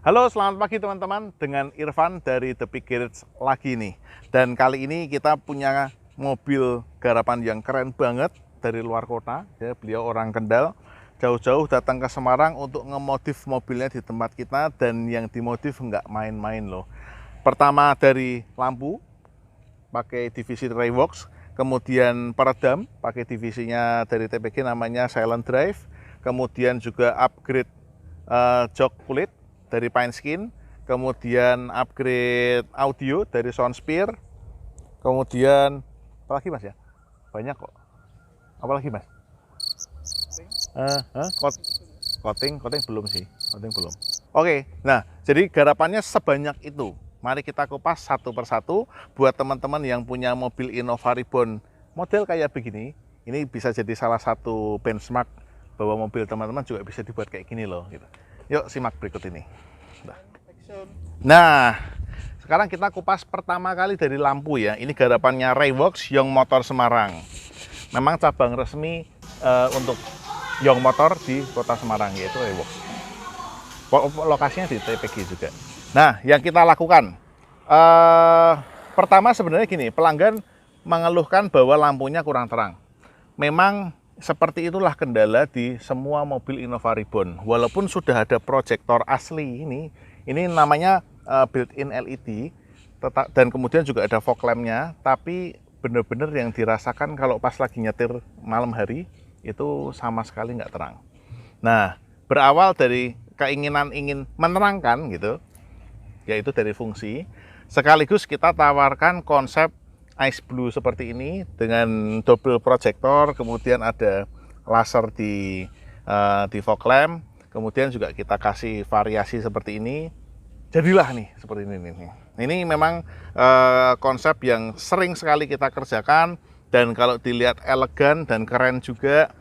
Halo, selamat pagi teman-teman. Dengan Irfan dari The Peak Garage lagi nih. Dan kali ini kita punya mobil garapan yang keren banget dari luar kota. Ya, beliau orang Kendal. Jauh-jauh datang ke Semarang untuk ngemodif mobilnya di tempat kita, dan yang dimodif nggak main-main loh. Pertama dari lampu, pakai divisi Rayworks. Kemudian peredam, pakai divisinya dari TPG namanya Silent Drive. Kemudian juga upgrade jok kulit dari Pineskin, kemudian upgrade audio dari Soundsphere, kemudian apa lagi mas ya? Banyak kok. Apa lagi mas? Coating belum sih, coating belum. Oke, nah jadi garapannya sebanyak itu. Mari kita kupas satu persatu. Buat teman-teman yang punya mobil Innova Reborn model kayak begini, ini bisa jadi salah satu benchmark bahwa mobil teman-teman juga bisa dibuat kayak gini loh. Gitu. Yuk simak berikut ini. Nah, sekarang kita kupas pertama kali dari lampu ya. Ini garapannya Rayworks Young Motor Semarang. Memang cabang resmi untuk Young Motor di kota Semarang, yaitu Rayworks. Lokasinya di TPG juga. Nah, yang kita lakukan pertama sebenarnya gini, pelanggan mengeluhkan bahwa lampunya kurang terang. Memang seperti itulah kendala di semua mobil Innova Reborn. Walaupun sudah ada proyektor asli ini namanya built-in LED, dan kemudian juga ada fog lamp-nya, tapi benar-benar yang dirasakan kalau pas lagi nyetir malam hari itu sama sekali nggak terang. Nah, berawal dari keinginan ingin menerangkan gitu, yaitu dari fungsi, sekaligus kita tawarkan konsep Ice Blue seperti ini dengan double proyektor, kemudian ada laser di fog lamp, kemudian juga kita kasih variasi seperti ini. Jadilah nih seperti ini nih. Ini memang konsep yang sering sekali kita kerjakan, dan kalau dilihat elegan dan keren juga,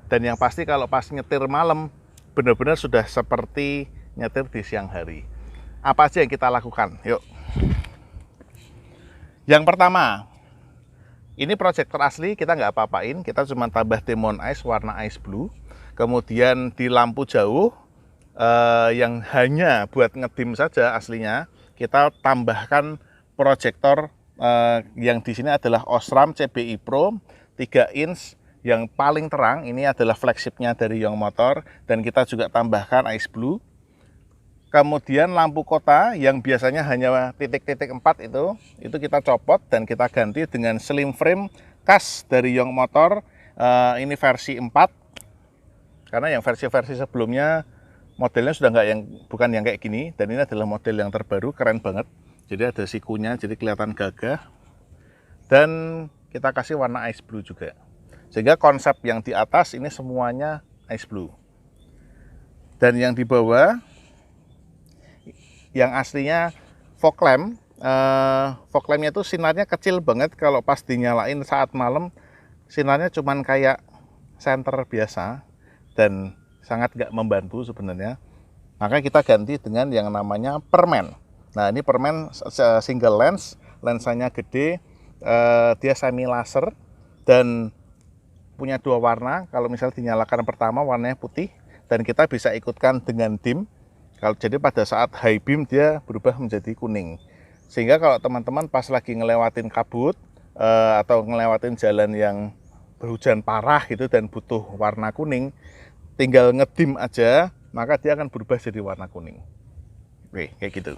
dan yang pasti kalau pas nyetir malam benar-benar sudah seperti nyetir di siang hari. Apa aja yang kita lakukan? Yuk. Yang pertama, ini proyektor asli kita nggak apa-apain, kita cuma tambah Demon Ice warna Ice Blue. Kemudian di lampu jauh yang hanya buat ngedim saja aslinya, kita tambahkan proyektor yang di sini adalah Osram CBI Pro 3 inch yang paling terang. Ini adalah flagshipnya dari Young Motor, dan kita juga tambahkan Ice Blue. Kemudian lampu kota yang biasanya hanya titik-titik 4 itu kita copot dan kita ganti dengan slim frame khas dari Young Motor. Ini versi 4, karena yang versi-versi sebelumnya modelnya sudah bukan yang kayak gini, dan ini adalah model yang terbaru, keren banget. Jadi ada sikunya, jadi kelihatan gagah, dan kita kasih warna Ice Blue juga, sehingga konsep yang di atas ini semuanya Ice Blue, dan yang di bawah yang aslinya fog lamp. Fog lampnya itu sinarnya kecil banget, kalau pas dinyalain saat malam sinarnya cuman kayak senter biasa dan sangat gak membantu sebenarnya. Maka kita ganti dengan yang namanya permen. Nah, ini permen single lens, lensanya gede, dia semi laser dan punya 2 warna. Kalau misal dinyalakan pertama warnanya putih, dan kita bisa ikutkan dengan dim. Jadi pada saat high beam dia berubah menjadi kuning, sehingga kalau teman-teman pas lagi ngelewatin kabut atau ngelewatin jalan yang berhujan parah gitu dan butuh warna kuning, tinggal ngedim aja, maka dia akan berubah jadi warna kuning. Oke, kayak gitu.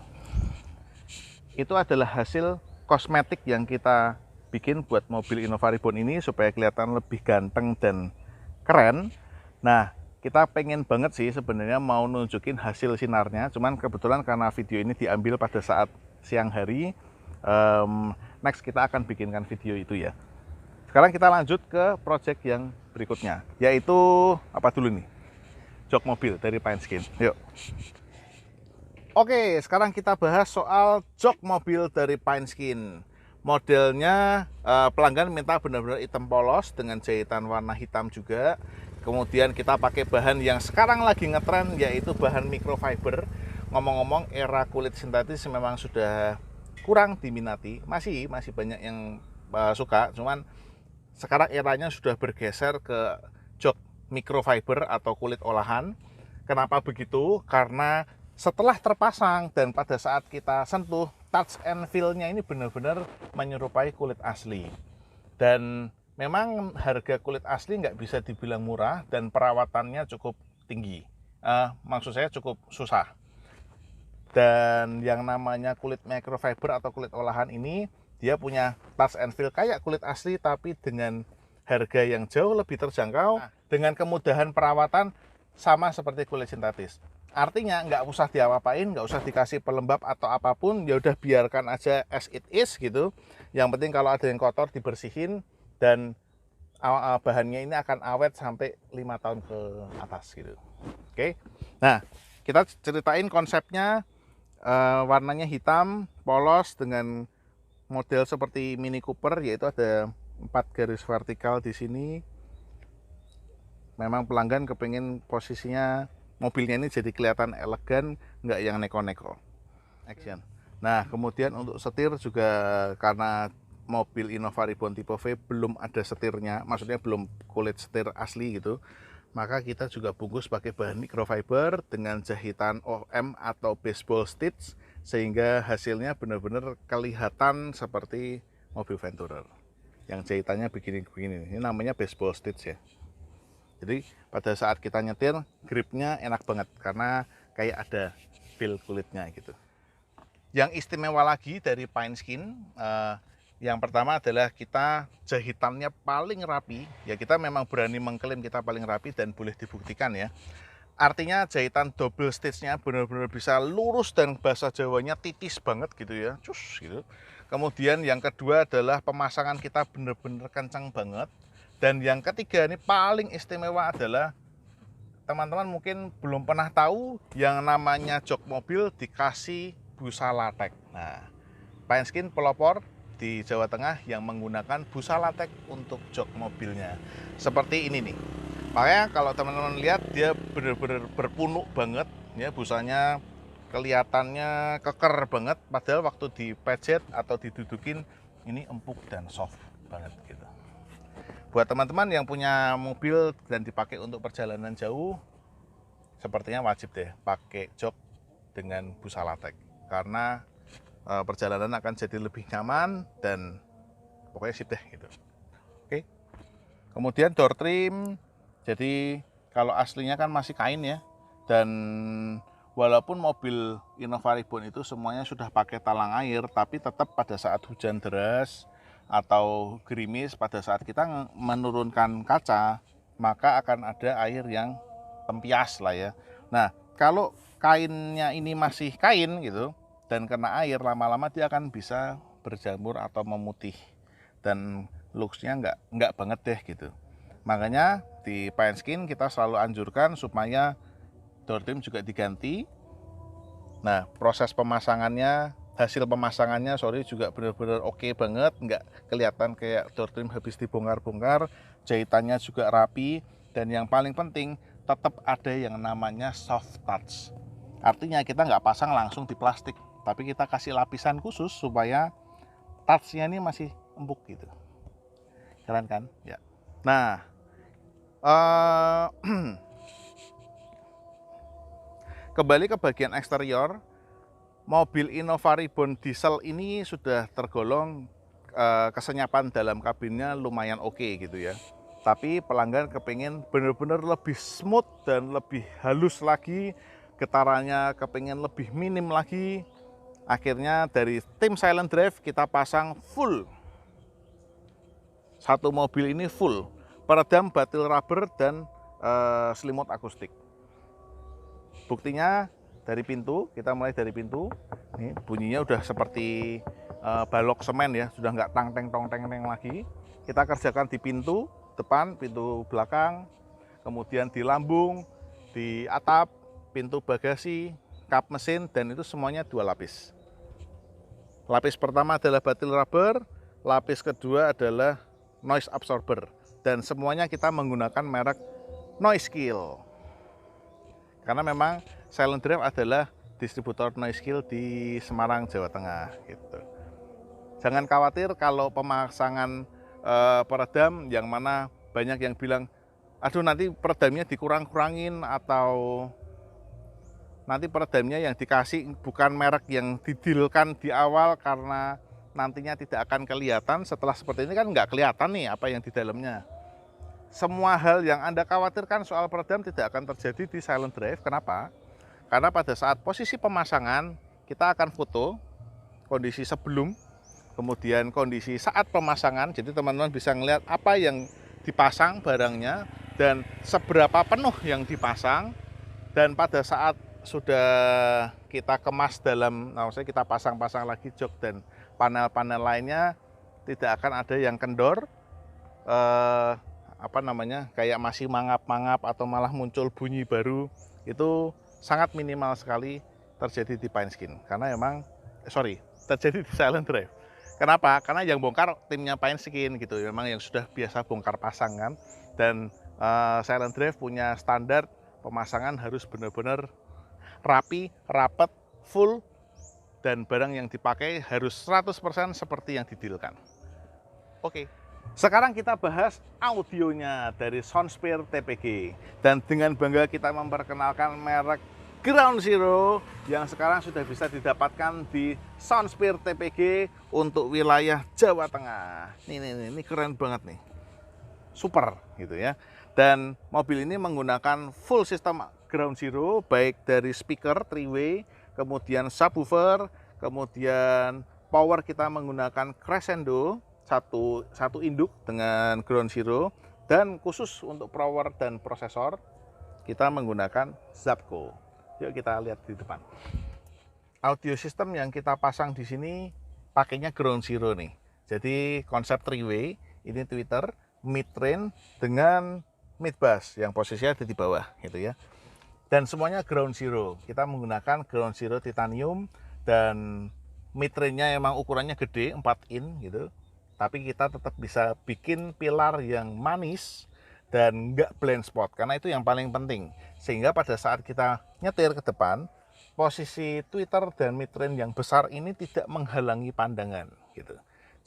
Itu adalah hasil kosmetik yang kita bikin buat mobil Innova Reborn ini supaya kelihatan lebih ganteng dan keren. Nah, kita pengen banget sih sebenarnya mau nunjukin hasil sinarnya, cuman kebetulan karena video ini diambil pada saat siang hari, next kita akan bikinkan video itu ya. Sekarang kita lanjut ke project yang berikutnya, yaitu apa dulu nih? Jok mobil dari Pineskin. Yuk. Oke, sekarang kita bahas soal jok mobil dari Pineskin. Modelnya pelanggan minta benar-benar hitam polos dengan jahitan warna hitam juga. Kemudian kita pakai bahan yang sekarang lagi ngetren, yaitu bahan microfiber. Ngomong-ngomong, era kulit sintetis memang sudah kurang diminati. Masih banyak yang suka, cuman sekarang eranya sudah bergeser ke jok microfiber atau kulit olahan. Kenapa begitu? Karena Setelah terpasang dan pada saat kita sentuh, touch and feel-nya ini benar-benar menyerupai kulit asli. Dan memang harga kulit asli nggak bisa dibilang murah dan perawatannya cukup tinggi. Maksud saya cukup susah. Dan yang namanya kulit microfiber atau kulit olahan ini, dia punya touch and feel kayak kulit asli tapi dengan harga yang jauh lebih terjangkau, dengan kemudahan perawatan sama seperti kulit sintetis. Artinya nggak usah diapa-apain, nggak usah dikasih pelembab atau apapun, ya udah biarkan aja as it is gitu. Yang penting kalau ada yang kotor dibersihin dan bahannya ini akan awet sampai 5 tahun ke atas gitu. Oke. Nah, kita ceritain konsepnya. Warnanya hitam, polos dengan model seperti Mini Cooper, yaitu ada 4 garis vertikal di sini. Memang pelanggan kepingin posisinya mobilnya ini jadi kelihatan elegan, nggak yang neko-neko. Action. Nah, kemudian untuk setir juga karena mobil Innova Reborn tipe V belum ada setirnya, maksudnya belum kulit setir asli gitu, maka kita juga bungkus pakai bahan microfiber dengan jahitan OM atau baseball stitch sehingga hasilnya benar-benar kelihatan seperti mobil Venturer. Yang jahitannya begini-begini, ini namanya baseball stitch ya. Jadi pada saat kita nyetir, gripnya enak banget karena kayak ada feel kulitnya gitu. Yang istimewa lagi dari Pineskin, yang pertama adalah kita jahitannya paling rapi. Ya kita memang berani mengklaim kita paling rapi dan boleh dibuktikan ya. Artinya jahitan double stitch-nya benar-benar bisa lurus dan bahasa Jawanya titis banget gitu ya. Cus gitu. Kemudian yang kedua adalah pemasangan kita benar-benar kencang banget. Dan yang ketiga ini paling istimewa adalah teman-teman mungkin belum pernah tahu yang namanya jok mobil dikasih busa latek. Nah, Pineskin pelopor di Jawa Tengah yang menggunakan busa latek untuk jok mobilnya. Seperti ini nih. Makanya kalau teman-teman lihat dia benar-benar berpunuk banget ya, busanya kelihatannya keker banget padahal waktu dipejet atau didudukin ini empuk dan soft banget gitu. Buat teman-teman yang punya mobil dan dipakai untuk perjalanan jauh, sepertinya wajib deh pakai jok dengan busa latek karena perjalanan akan jadi lebih nyaman dan pokoknya sip deh gitu. Oke. Kemudian door trim, jadi kalau aslinya kan masih kain ya, dan walaupun mobil Innova Reborn itu semuanya sudah pakai talang air, tapi tetap pada saat hujan deras atau gerimis, pada saat kita menurunkan kaca, maka akan ada air yang tempias lah ya. Nah, kalau kainnya ini masih kain gitu dan kena air, lama-lama dia akan bisa berjamur atau memutih dan looks-nya nggak banget deh gitu. Makanya di Pineskin kita selalu anjurkan supaya door trim juga diganti. Nah, proses pemasangannya, hasil pemasangannya juga benar-benar oke banget, nggak kelihatan kayak door trim habis dibongkar-bongkar, jahitannya juga rapi, dan yang paling penting tetap ada yang namanya soft touch. Artinya kita nggak pasang langsung di plastik, tapi kita kasih lapisan khusus supaya touch-nya ini masih empuk gitu. Keren kan? Ya. Nah, kembali ke bagian eksterior, mobil Innova Reborn diesel ini sudah tergolong kesenyapan dalam kabinnya lumayan oke gitu ya. Tapi pelanggan kepingin benar-benar lebih smooth dan lebih halus lagi, getarannya kepingin lebih minim lagi. Akhirnya dari tim Silent Drive kita pasang full. Satu mobil ini full, peredam batil rubber dan selimut akustik. Buktinya dari pintu, kita mulai dari pintu. Ini bunyinya udah seperti balok semen ya, sudah nggak tang-teng-tong-teng lagi. Kita kerjakan di pintu depan, pintu belakang, kemudian di lambung, di atap, pintu bagasi, kap mesin, dan itu semuanya 2 lapis. Lapis pertama adalah batil rubber, lapis kedua adalah noise absorber, dan semuanya kita menggunakan merek Noiskill. Karena memang Silent Drive adalah distributor Noiskill di Semarang, Jawa Tengah gitu. Jangan khawatir kalau pemasangan peredam yang mana banyak yang bilang, aduh nanti peredamnya dikurang-kurangin atau nanti peredamnya yang dikasih bukan merek yang didilkan di awal, karena nantinya tidak akan kelihatan. Setelah seperti ini kan nggak kelihatan nih apa yang di dalamnya. Semua hal yang Anda khawatirkan soal peredam tidak akan terjadi di silent drive. Kenapa? Karena pada saat posisi pemasangan kita akan foto kondisi sebelum, kemudian kondisi saat pemasangan. Jadi teman-teman bisa melihat apa yang dipasang barangnya dan seberapa penuh yang dipasang. Dan pada saat sudah kita kemas dalam, maksudnya kita pasang-pasang lagi jok dan panel-panel lainnya, tidak akan ada yang kendor, kayak masih mangap-mangap atau malah muncul bunyi baru. Itu sangat minimal sekali terjadi di Pineskin, karena memang terjadi di silent drive. Kenapa? Karena yang bongkar timnya Pineskin gitu, memang yang sudah biasa bongkar pasang kan. Dan silent drive punya standar pemasangan harus benar-benar rapi, rapet, full, dan barang yang dipakai harus 100% seperti yang didilkan. Oke. Sekarang kita bahas audionya dari Soundsphere TPG. Dan dengan bangga kita memperkenalkan merek Ground Zero yang sekarang sudah bisa didapatkan di Soundsphere TPG untuk wilayah Jawa Tengah. Ini keren banget nih. Super gitu ya. Dan mobil ini menggunakan full sistem Ground Zero, baik dari speaker 3-way, kemudian subwoofer, kemudian power kita menggunakan Crescendo satu induk dengan Ground Zero, dan khusus untuk power dan prosesor kita menggunakan Zapco. Yuk kita lihat di depan. Audio system yang kita pasang di sini pakainya Ground Zero nih. Jadi konsep 3-way, ini tweeter, mid-range dengan mid-bass yang posisinya ada di bawah gitu ya. Dan semuanya Ground Zero. Kita menggunakan Ground Zero titanium, dan mid-range-nya emang ukurannya gede, 4 in gitu. Tapi kita tetap bisa bikin pilar yang manis dan nggak blind spot, karena itu yang paling penting. Sehingga pada saat kita nyetir ke depan, posisi tweeter dan mid-range yang besar ini tidak menghalangi pandangan gitu.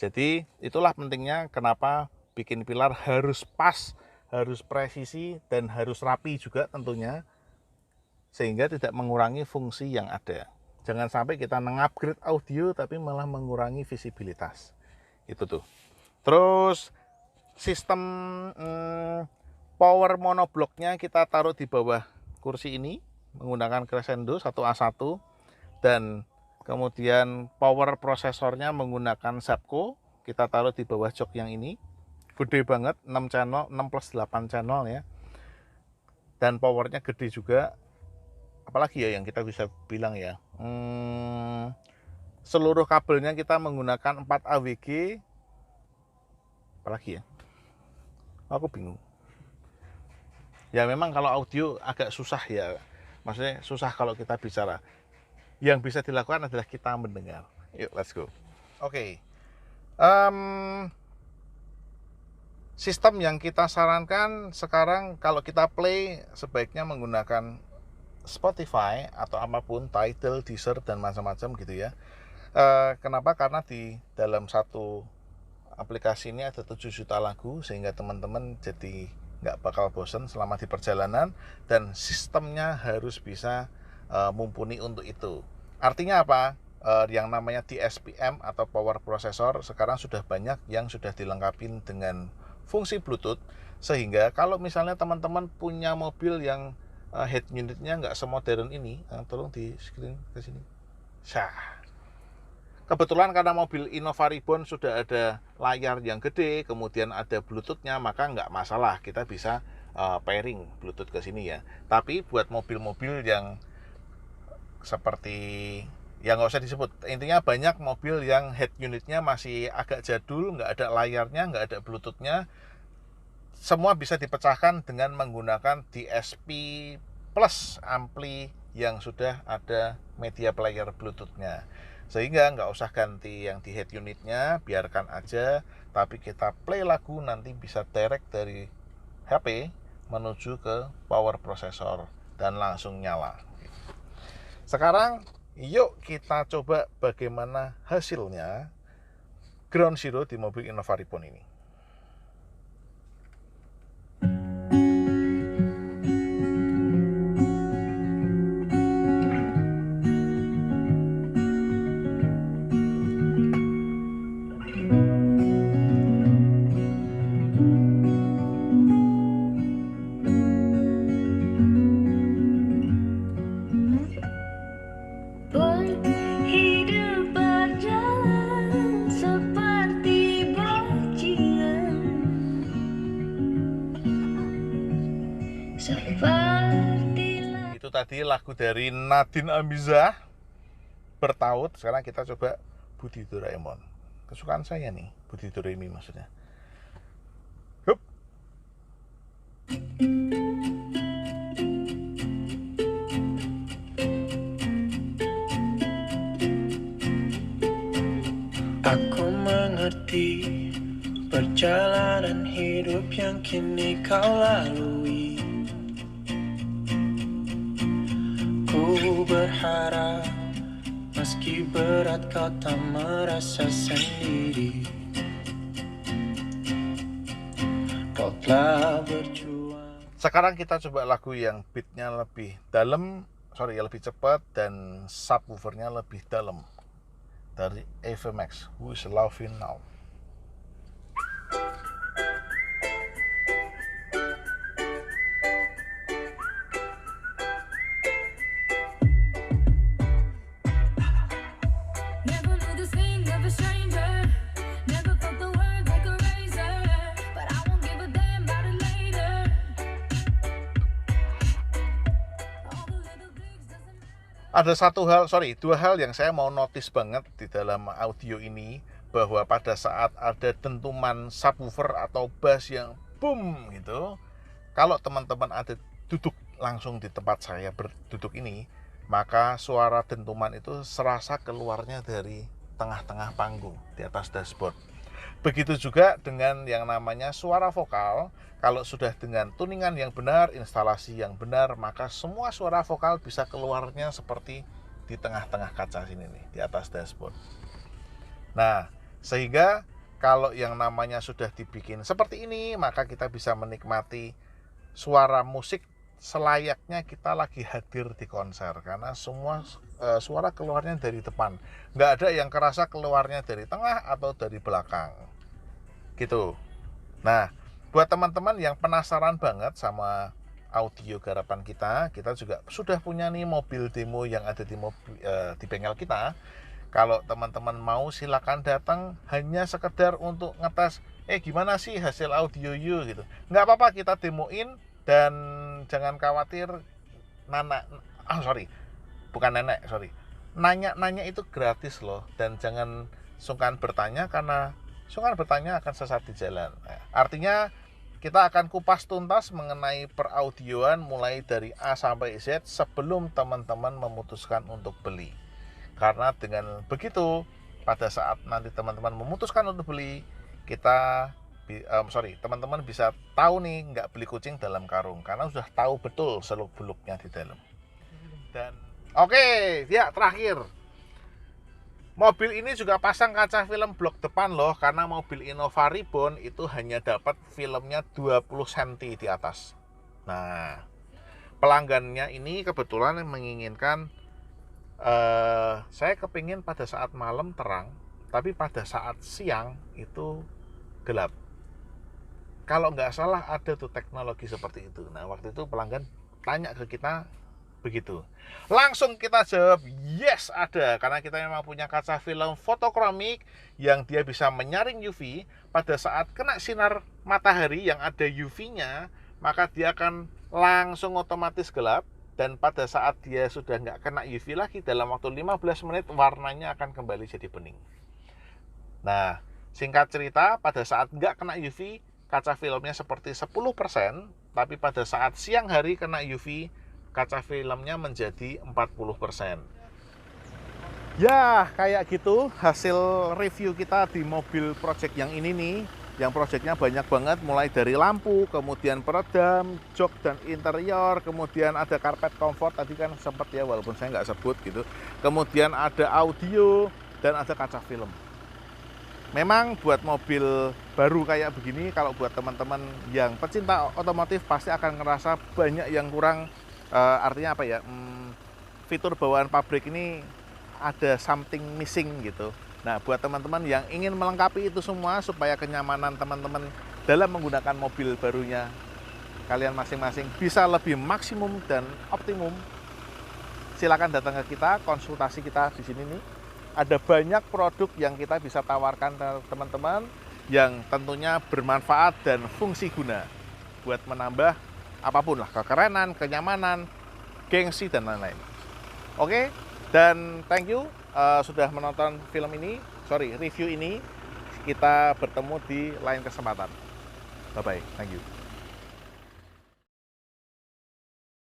Jadi itulah pentingnya kenapa bikin pilar harus pas, harus presisi, dan harus rapi juga tentunya, sehingga tidak mengurangi fungsi yang ada. Jangan sampai kita mengupgrade audio tapi malah mengurangi visibilitas. Itu tuh. Terus sistem power monobloknya kita taruh di bawah kursi ini menggunakan Crescendo 1A1, dan kemudian power prosesornya menggunakan Zapco, kita taruh di bawah jok yang ini. Gede banget, 6 channel, 6 plus 8 channel ya. Dan powernya gede juga. Apalagi ya yang kita bisa bilang ya. Seluruh kabelnya kita menggunakan 4 AWG. Apalagi ya? Aku bingung. Ya memang kalau audio agak susah ya. Maksudnya susah kalau kita bicara. Yang bisa dilakukan adalah kita mendengar. Yuk, let's go. Oke. Sistem yang kita sarankan sekarang kalau kita play sebaiknya menggunakan Spotify atau apapun, Tidal, Deezer, dan macam-macam gitu ya. Kenapa? Karena di dalam satu aplikasi ini ada 7 juta lagu, sehingga teman-teman jadi nggak bakal bosen selama di perjalanan, dan sistemnya harus bisa mumpuni untuk itu. Artinya apa? Yang namanya DSPM atau power processor sekarang sudah banyak yang sudah dilengkapi dengan fungsi Bluetooth, sehingga kalau misalnya teman-teman punya mobil yang head unitnya nggak semodern ini, tolong di screen ke sini. Kebetulan karena mobil Innova Reborn sudah ada layar yang gede, kemudian ada Bluetooth-nya, maka nggak masalah, kita bisa pairing Bluetooth ke sini ya. Tapi buat mobil-mobil yang seperti, ya nggak usah disebut, intinya banyak mobil yang head unitnya masih agak jadul, nggak ada layarnya, nggak ada Bluetooth-nya, semua bisa dipecahkan dengan menggunakan DSP Plus ampli yang sudah ada media player Bluetooth-nya. Sehingga nggak usah ganti yang di head unitnya, biarkan aja, tapi kita play lagu nanti bisa direct dari HP menuju ke power processor dan langsung nyala. Sekarang yuk kita coba bagaimana hasilnya Ground Zero di mobil Innova Reborn ini. tadi lagu dari Nadine Amizah, Bertaut. Sekarang kita coba Budi Doraemon. Kesukaan saya nih, Budi Doremi maksudnya. Hup. Aku mengerti perjalanan hidup yang kini kau lalui. Ku berharap meski berat kau tak merasa sendiri. Kau telah berjuang. Sekarang kita coba lagu yang beatnya lebih dalam, lebih cepat dan subwoofernya lebih dalam, dari Ava Max, Who Is Loving Now. Ada dua hal yang saya mau notice banget di dalam audio ini, bahwa pada saat ada dentuman subwoofer atau bass yang boom gitu, kalau teman-teman ada duduk langsung di tempat saya berduduk ini, maka suara dentuman itu serasa keluarnya dari tengah-tengah panggung di atas dashboard. Begitu juga dengan yang namanya suara vokal. Kalau sudah dengan tuningan yang benar, instalasi yang benar, maka semua suara vokal bisa keluarnya seperti di tengah-tengah kaca sini nih, di atas dashboard. Nah, sehingga kalau yang namanya sudah dibikin seperti ini, maka kita bisa menikmati suara musik selayaknya kita lagi hadir di konser, karena semua suara keluarnya dari depan, nggak ada yang kerasa keluarnya dari tengah atau dari belakang gitu. Nah, buat teman-teman yang penasaran banget sama audio garapan kita juga sudah punya nih mobil demo yang ada di bengkel kita. Kalau teman-teman mau silakan datang, hanya sekedar untuk ngetes gimana sih hasil audio you gitu. Nggak apa-apa, kita demoin. Dan jangan khawatir, nanya-nanya itu gratis loh. Dan jangan sungkan bertanya, karena sungkan bertanya akan sesat di jalan. Artinya kita akan kupas tuntas mengenai peraudioan mulai dari A sampai Z sebelum teman-teman memutuskan untuk beli. Karena dengan begitu, pada saat nanti teman-teman memutuskan untuk beli, teman-teman bisa tahu nih, nggak beli kucing dalam karung, karena sudah tahu betul seluk-beluknya di dalam. Dan terakhir, mobil ini juga pasang kaca film blok depan loh, karena mobil Innova Reborn itu hanya dapat filmnya 20 cm di atas. Nah, pelanggannya ini kebetulan menginginkan, saya kepingin pada saat malam terang, tapi pada saat siang itu gelap. Kalau nggak salah ada tuh teknologi seperti itu. Nah, waktu itu pelanggan tanya ke kita begitu. Langsung kita jawab, yes ada. Karena kita memang punya kaca film fotokromik yang dia bisa menyaring UV. Pada saat kena sinar matahari yang ada UV-nya, maka dia akan langsung otomatis gelap. Dan pada saat dia sudah nggak kena UV lagi, dalam waktu 15 menit warnanya akan kembali jadi bening. Nah, singkat cerita, pada saat nggak kena UV, kaca filmnya seperti 10%, tapi pada saat siang hari kena UV, kaca filmnya menjadi 40%. Ya, kayak gitu hasil review kita di mobil project yang ini nih. Yang projectnya banyak banget, mulai dari lampu, kemudian peredam, jok dan interior, kemudian ada karpet comfort, tadi kan sempat ya, walaupun saya nggak sebut gitu. Kemudian ada audio, dan ada kaca film. Memang buat mobil baru kayak begini, kalau buat teman-teman yang pecinta otomotif pasti akan ngerasa banyak yang kurang. Artinya apa ya, fitur bawaan pabrik ini ada something missing gitu. Nah, buat teman-teman yang ingin melengkapi itu semua supaya kenyamanan teman-teman dalam menggunakan mobil barunya kalian masing-masing bisa lebih maksimum dan optimum, silakan datang ke kita, konsultasi kita di sini nih. Ada banyak produk yang kita bisa tawarkan ke teman-teman yang tentunya bermanfaat dan fungsi guna buat menambah apapun lah, kekerenan, kenyamanan, gengsi dan lain-lain. Oke, dan thank you sudah menonton film ini, review ini. Kita bertemu di lain kesempatan. Bye-bye, thank you.